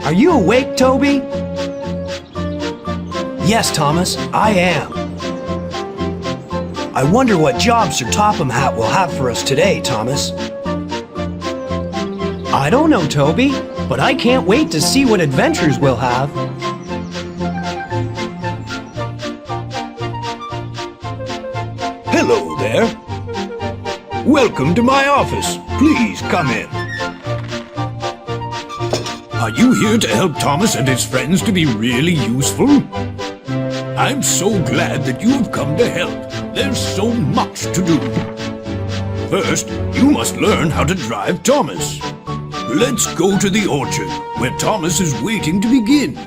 Are you awake, Toby? Yes, Thomas, I am. I wonder what job Sir Topham Hatt will have for us today, Thomas. I don't know, Toby, but I can't wait to see what adventures we'll have. Hello there. Welcome to my office. Please come in. Are you here to help Thomas and his friends to be really useful? I'm so glad that you have come to help. There's so much to do. First, you must learn how to drive Thomas. Let's go to the orchard, where Thomas is waiting to begin.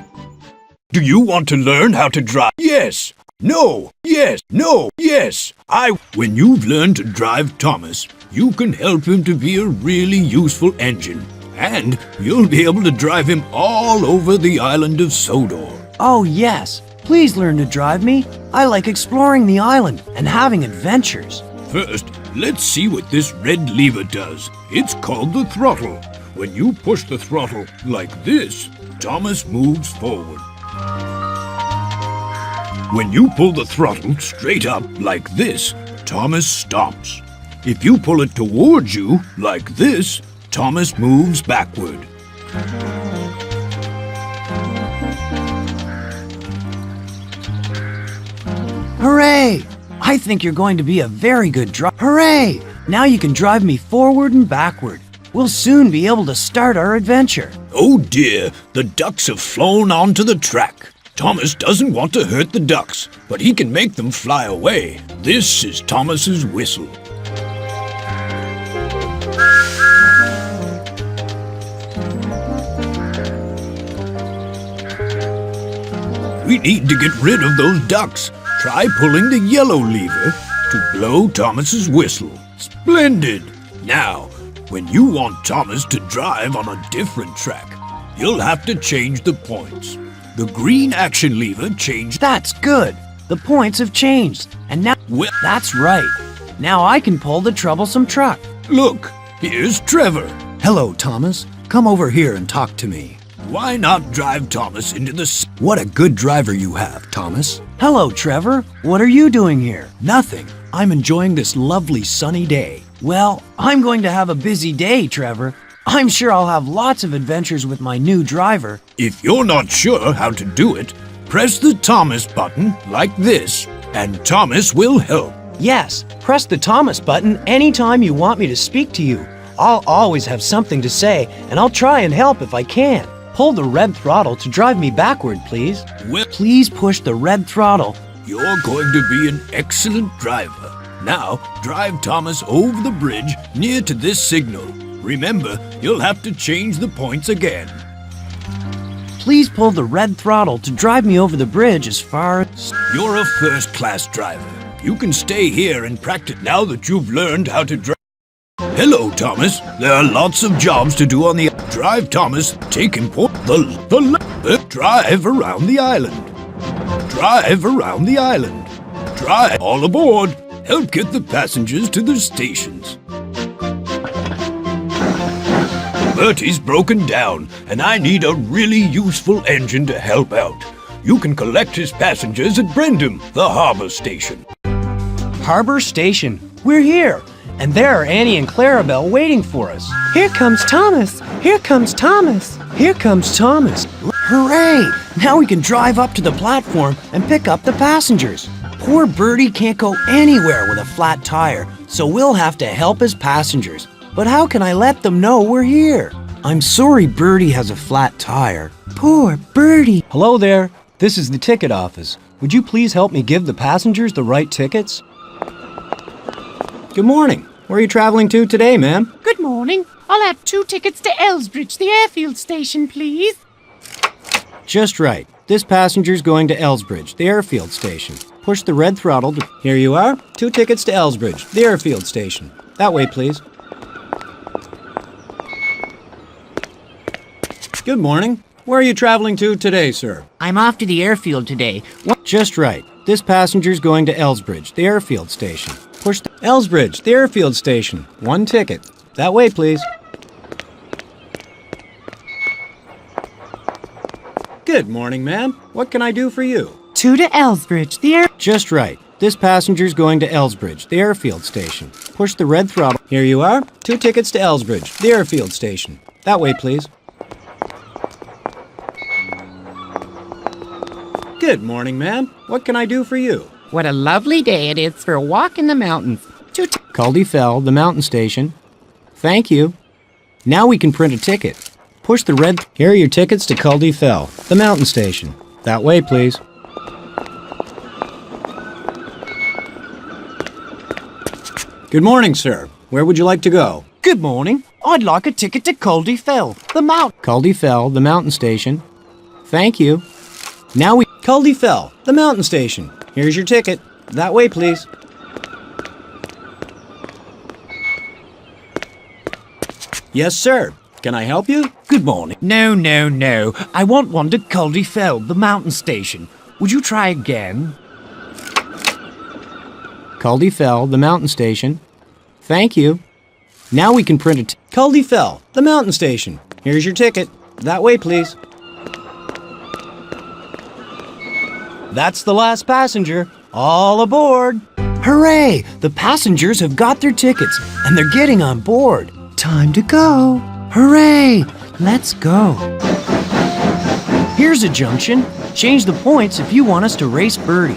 Do you want to learn how to drive? Yes. No. Yes. No. Yes. When you've learned to drive Thomas, you can help him to be a really useful engine. And you'll be able to drive him all over the island of Sodor. Oh, yes. Please learn to drive me. I like exploring the island and having adventures. First, let's see what this red lever does. It's called the throttle. When you push the throttle like this, Thomas moves forward. When you pull the throttle straight up like this, Thomas stops. If you pull it towards you like this, Thomas moves backward. Hooray! I think you're going to be a very good driver. Hooray! Now you can drive me forward and backward. We'll soon be able to start our adventure. Oh dear, the ducks have flown onto the track. Thomas doesn't want to hurt the ducks, but he can make them fly away. This is Thomas's whistle. We need to get rid of those ducks. Try pulling the yellow lever to blow Thomas's whistle. Splendid! Now, when you want Thomas to drive on a different track, you'll have to change the points. The green action lever changed. That's good. The points have changed. And now... Well, that's right. Now I can pull the troublesome truck. look, here's Trevor. Hello, Thomas. Come over here and talk to me. Why not drive Thomas into the... What a good driver you have, Thomas. Hello, Trevor. What are you doing here? Nothing. I'm enjoying this lovely sunny day. Well, I'm going to have a busy day, Trevor. I'm sure I'll have lots of adventures with my new driver. If you're not sure how to do it, press the Thomas button like this, and Thomas will help. Yes, press the Thomas button anytime you want me to speak to you. I'll always have something to say, and I'll try and help if I can. Pull the red throttle to drive me backward, please. Well, Please push the red throttle. you're going to be an excellent driver. Now, drive Thomas over the bridge near to this signal. Remember, you'll have to change the points again. Please pull the red throttle to drive me over the bridge as far as... You're a first-class driver. You can stay here and practice now that you've learned how to drive. Hello, Thomas. There are lots of jobs to do on the... Drive Thomas, take important... Drive around the island. Drive around the island. Drive all aboard. Help get the passengers to their stations. Bertie's broken down, and I need a really useful engine to help out. You can collect his passengers at Brendam, the harbor station. Harbor Station. We're here. And there are Annie and Clarabelle waiting for us. Here comes Thomas. Here comes Thomas. Here comes Thomas. Hooray! Now we can drive up to the platform and pick up the passengers. Poor Bertie can't go anywhere with a flat tire, so we'll have to help his passengers. But how can I let them know we're here? I'm sorry Bertie has a flat tire. Poor Bertie. Hello there. This is the ticket office. Would you please help me give the passengers the right tickets? Good morning. Where are you traveling to today, ma'am? Good morning. I'll have 2 tickets to Elsbridge, the airfield station, please. Just right. This passenger's going to Elsbridge, the airfield station. Push the red throttle to... Here you are. 2 tickets to Elsbridge, the airfield station. That way, please. Good morning. Where are you traveling to today, sir? I'm off to the airfield today. Just right. This passenger's going to Elsbridge, the airfield station. Push the... Elsbridge, the airfield station. 1 ticket. That way, please. Good morning, ma'am. What can I do for you? 2 to Elsbridge, the air... Just right. This passenger's going to Elsbridge, the airfield station. Push the red throttle. Here you are. 2 tickets to Elsbridge, the airfield station. That way, please. Good morning, ma'am. What can I do for you? What a lovely day it is for a walk in the mountains. Culdee Fell, the mountain station. Thank you. Now we can print a ticket. Push the red... Here are your tickets to Culdee Fell, the mountain station. That way, please. Good morning, sir. Where would you like to go? Good morning. I'd like a ticket to Culdee Fell, the mountain. Culdee Fell, the mountain station. Thank you. Now we... Culdee Fell, the mountain station. Here's your ticket. That way, please. Yes, sir. Can I help you? Good morning. No. I want one to Culdee Fell, the mountain station. Would you try again? Culdee Fell, the mountain station. Thank you. Now we can print it. Culdee Fell, the mountain station. Here's your ticket. That way, please. That's the last passenger. All aboard! Hooray! The passengers have got their tickets, and they're getting on board. Time to go. Hooray! Let's go. Here's a junction. Change the points if you want us to race Birdie.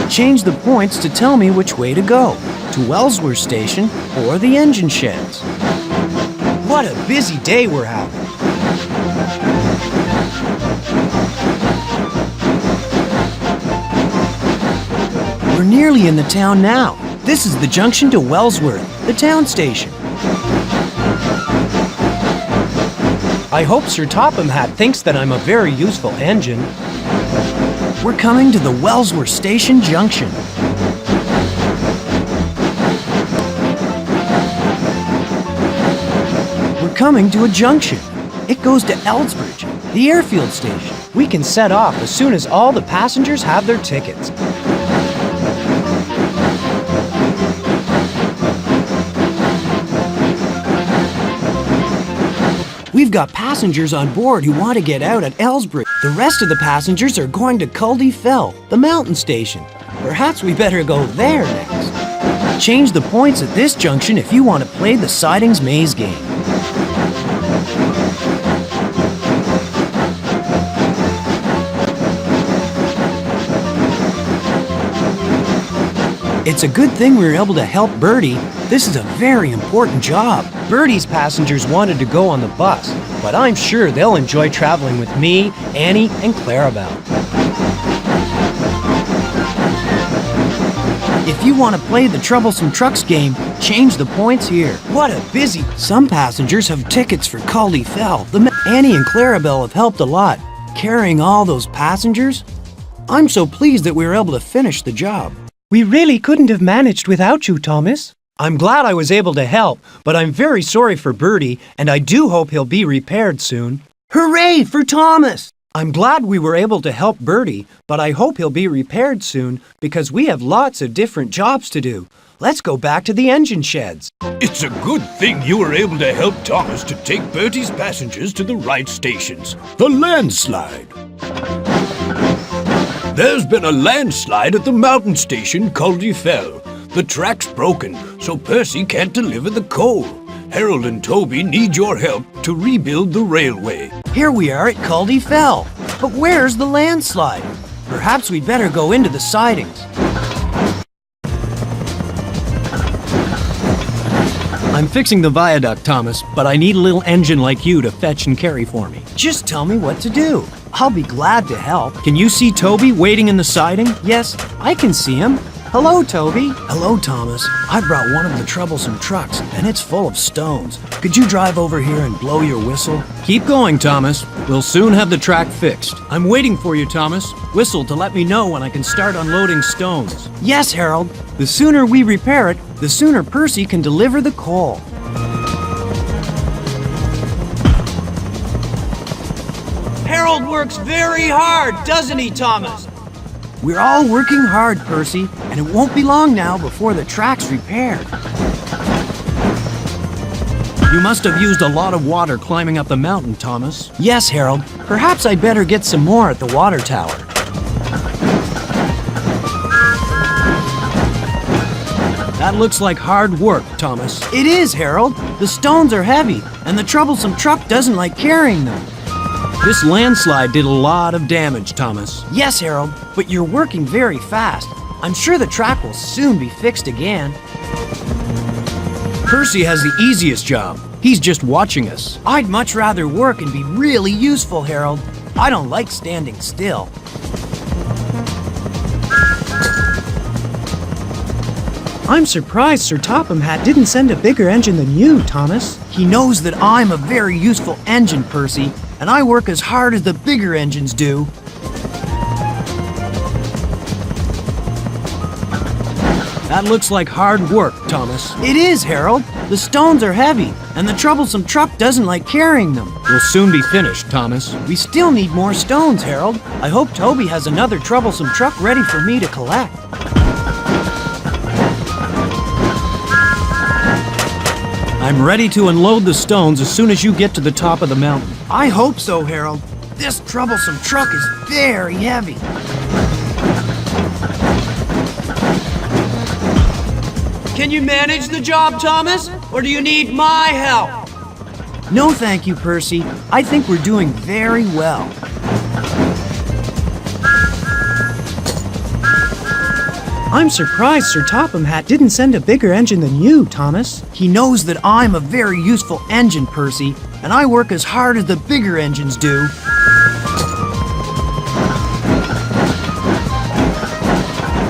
Change the points to tell me which way to go, to Wellsworth Station or the engine sheds. What a busy day we're having. We're nearly in the town now. This is the junction to Wellsworth, the town station. I hope Sir Topham Hatt thinks that I'm a very useful engine. We're coming to the Wellsworth Station Junction. We're coming to a junction. It goes to Elsbridge, the airfield station. We can set off as soon as all the passengers have their tickets. We've got passengers on board who want to get out at Elsbridge. The rest of the passengers are going to Culdee Fell, the mountain station. Perhaps we better go there next. Change the points at this junction if you want to play the Sidings Maze game. It's a good thing we were able to help Birdie. This is a very important job. Birdie's passengers wanted to go on the bus, but I'm sure they'll enjoy traveling with me, Annie, and Clarabelle. If you want to play the Troublesome Trucks game, change the points here. What a busy... Some passengers have tickets for Culdee Fell. Annie and Clarabelle have helped a lot, carrying all those passengers. I'm so pleased that we were able to finish the job. We really couldn't have managed without you, Thomas. I'm glad I was able to help, but I'm very sorry for Birdie, and I do hope he'll be repaired soon. Hooray for Thomas! I'm glad we were able to help Birdie, but I hope he'll be repaired soon because we have lots of different jobs to do. Let's go back to the engine sheds. It's a good thing you were able to help Thomas to take Bertie's passengers to the right stations. The landslide. There's been a landslide at the mountain station, Culdee Fell. The track's broken, so Percy can't deliver the coal. Harold and Toby need your help to rebuild the railway. Here we are at Culdee Fell, but where's the landslide? Perhaps we'd better go into the sidings. I'm fixing the viaduct, Thomas, but I need a little engine like you to fetch and carry for me. Just tell me what to do. I'll be glad to help. Can you see Toby waiting in the siding? Yes, I can see him. Hello, Toby. Hello, Thomas. I brought one of the troublesome trucks, and it's full of stones. Could you drive over here and blow your whistle? Keep going, Thomas. We'll soon have the track fixed. I'm waiting for you, Thomas. Whistle to let me know when I can start unloading stones. Yes, Harold. The sooner we repair it, the sooner Percy can deliver the coal. Harold works very hard, doesn't he, Thomas? We're all working hard, Percy, and it won't be long now before the track's repaired. You must have used a lot of water climbing up the mountain, Thomas. Yes, Harold. Perhaps I'd better get some more at the water tower. That looks like hard work, Thomas. It is, Harold. The stones are heavy, and the troublesome truck doesn't like carrying them. This landslide did a lot of damage, Thomas. Yes, Harold, but you're working very fast. I'm sure the track will soon be fixed again. Percy has the easiest job. He's just watching us. I'd much rather work and be really useful, Harold. I don't like standing still. I'm surprised Sir Topham Hatt didn't send a bigger engine than you, Thomas. He knows that I'm a very useful engine, Percy, and I work as hard as the bigger engines do. That looks like hard work, Thomas. It is, Harold. The stones are heavy, and the troublesome truck doesn't like carrying them. We'll soon be finished, Thomas. We still need more stones, Harold. I hope Toby has another troublesome truck ready for me to collect. I'm ready to unload the stones as soon as you get to the top of the mountain. I hope so, Harold. This troublesome truck is very heavy. Can you manage the job, Thomas? Or do you need my help? No, thank you, Percy. I think we're doing very well. I'm surprised Sir Topham Hatt didn't send a bigger engine than you, Thomas. He knows that I'm a very useful engine, Percy, and I work as hard as the bigger engines do.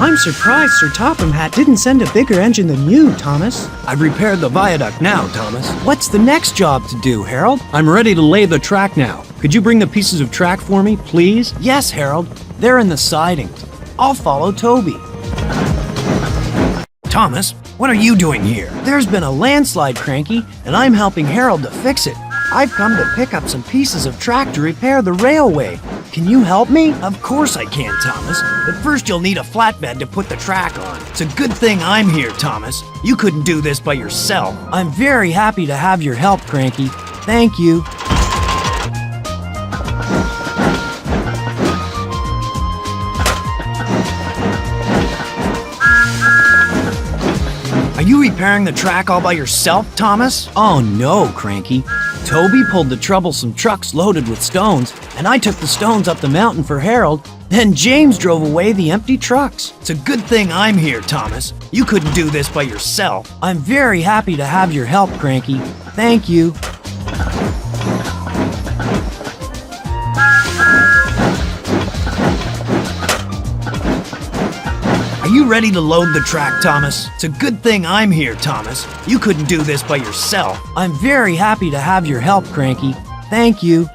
I'm surprised Sir Topham Hatt didn't send a bigger engine than you, Thomas. I've repaired the viaduct now, Thomas. What's the next job to do, Harold? I'm ready to lay the track now. Could you bring the pieces of track for me, please? Yes, Harold. They're in the siding. I'll follow Toby. Thomas, what are you doing here? There's been a landslide, Cranky, and I'm helping Harold to fix it. I've come to pick up some pieces of track to repair the railway. Can you help me? Of course I can, Thomas. But first you'll need a flatbed to put the track on. It's a good thing I'm here, Thomas. You couldn't do this by yourself. I'm very happy to have your help, Cranky. Thank you. Are you repairing the track all by yourself, Thomas? Oh no, Cranky. Toby pulled the troublesome trucks loaded with stones, and I took the stones up the mountain for Harold. Then James drove away the empty trucks. It's a good thing I'm here, Thomas. You couldn't do this by yourself. I'm very happy to have your help, Cranky. Thank you. Are you ready to load the track, Thomas? It's a good thing I'm here, Thomas. You couldn't do this by yourself. I'm very happy to have your help, Cranky. Thank you.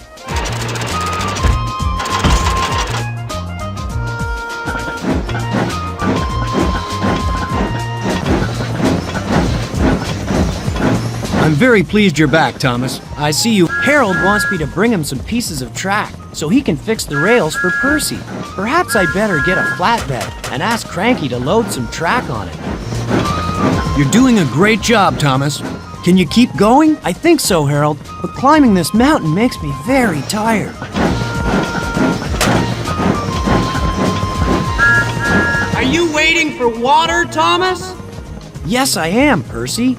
I'm very pleased you're back, Thomas. I see you. Harold wants me to bring him some pieces of track so he can fix the rails for Percy. Perhaps I'd better get a flatbed and ask Cranky to load some track on it. You're doing a great job, Thomas. Can you keep going? I think so, Harold, but climbing this mountain makes me very tired. Are you waiting for water, Thomas? Yes, I am, Percy.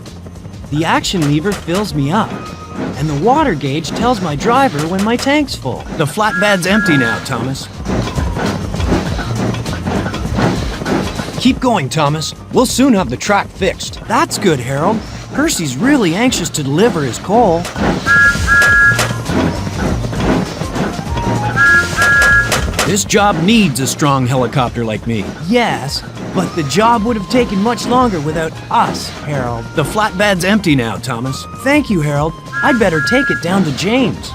The action lever fills me up, and the water gauge tells my driver when my tank's full. The flatbed's empty now, Thomas. Keep going, Thomas. We'll soon have the track fixed. That's good, Harold. Percy's really anxious to deliver his coal. This job needs a strong helicopter like me. Yes, but the job would have taken much longer without us, Harold. The flatbed's empty now, Thomas. Thank you, Harold. I'd better take it down to James.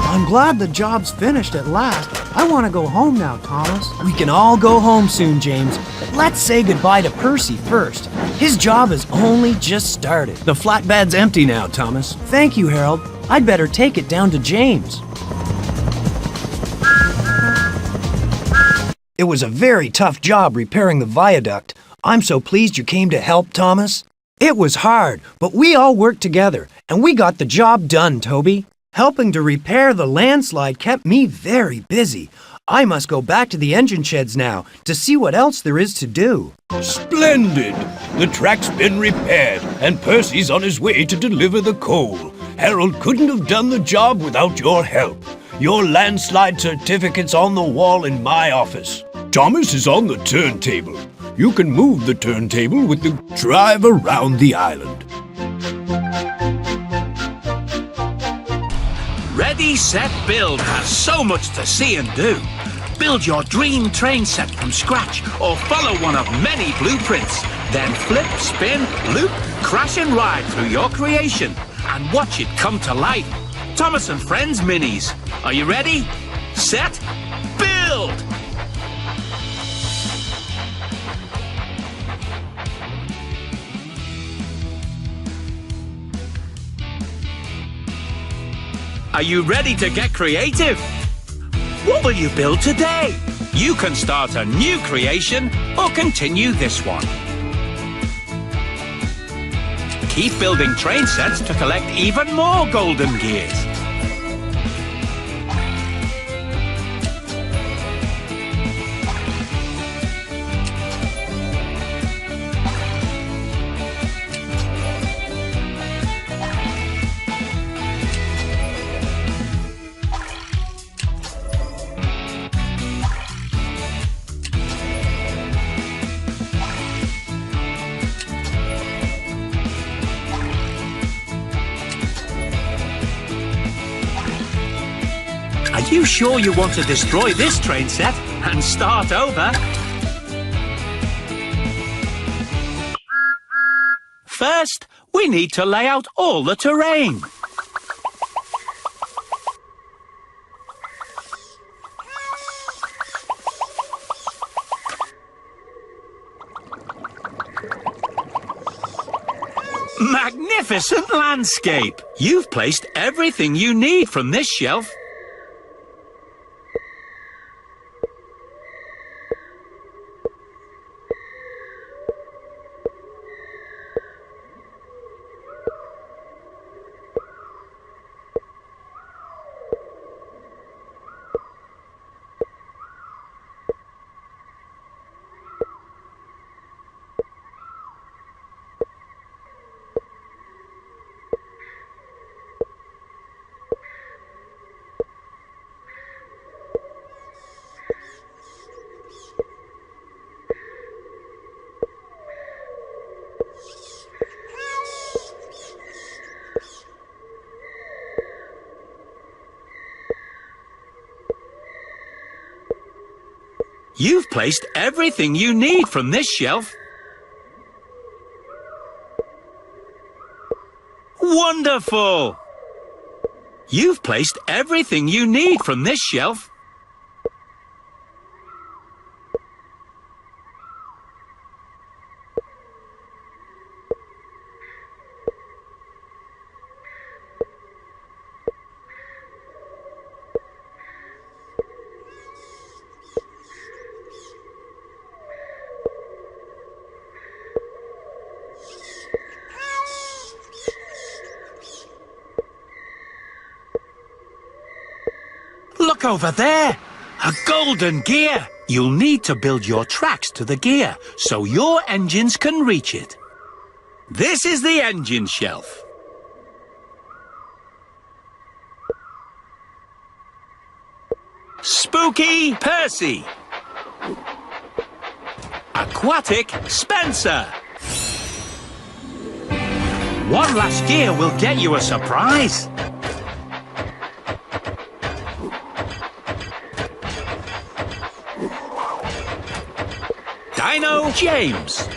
I'm glad the job's finished at last. I want to go home now, Thomas. We can all go home soon, James. But let's say goodbye to Percy first. His job has only just started. The flatbed's empty now, Thomas. Thank you, Harold. I'd better take it down to James. It was a very tough job repairing the viaduct. I'm so pleased you came to help, Thomas. It was hard, but we all worked together, and we got the job done, Toby. Helping to repair the landslide kept me very busy. I must go back to the engine sheds now to see what else there is to do. Splendid! The track's been repaired, and Percy's on his way to deliver the coal. Harold couldn't have done the job without your help. Your landslide certificate's on the wall in my office. Thomas is on the turntable. You can move the turntable with the drive around the island. Ready, Set, Build has so much to see and do. Build your dream train set from scratch or follow one of many blueprints. Then flip, spin, loop, crash and ride through your creation and watch it come to life. Thomas and Friends Minis. Are you ready? Set, build! Are you ready to get creative? What will you build today? You can start a new creation or continue this one. Keep building train sets to collect even more golden gears. Are you sure you want to destroy this train set and start over? First, we need to lay out all the terrain. Magnificent landscape! You've placed everything you need from this shelf. You've placed everything you need from this shelf. Wonderful! You've placed everything you need from this shelf. Look over there! A golden gear! You'll need to build your tracks to the gear so your engines can reach it. This is the engine shelf. Spooky Percy. Aquatic Spencer. One last gear will get you a surprise. Dino James.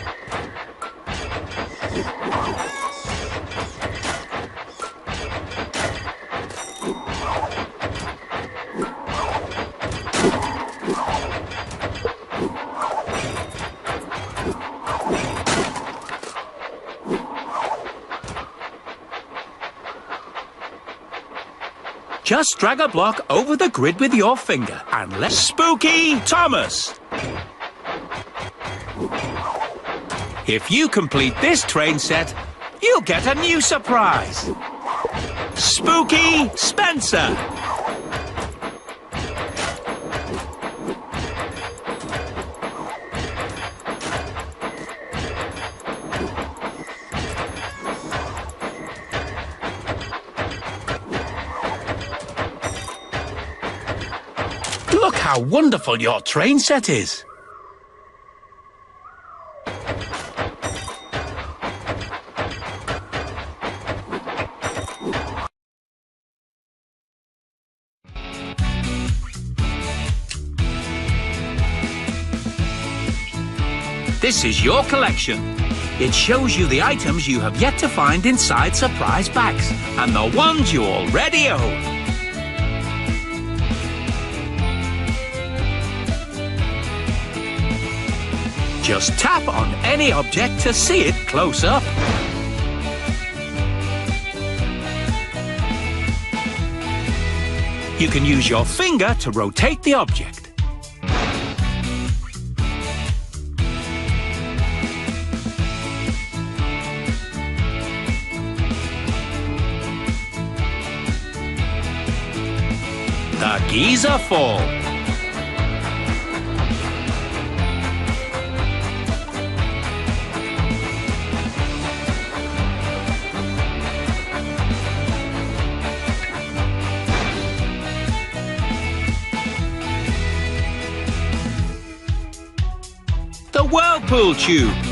Just drag a block over the grid with your finger and let Spooky Thomas. If you complete this train set, you'll get a new surprise. Spooky Spencer. Look how wonderful your train set is. This is your collection. It shows you the items you have yet to find inside surprise bags and the ones you already own. Just tap on any object to see it close up. You can use your finger to rotate the object. The Giza Fall. The Whirlpool Tube.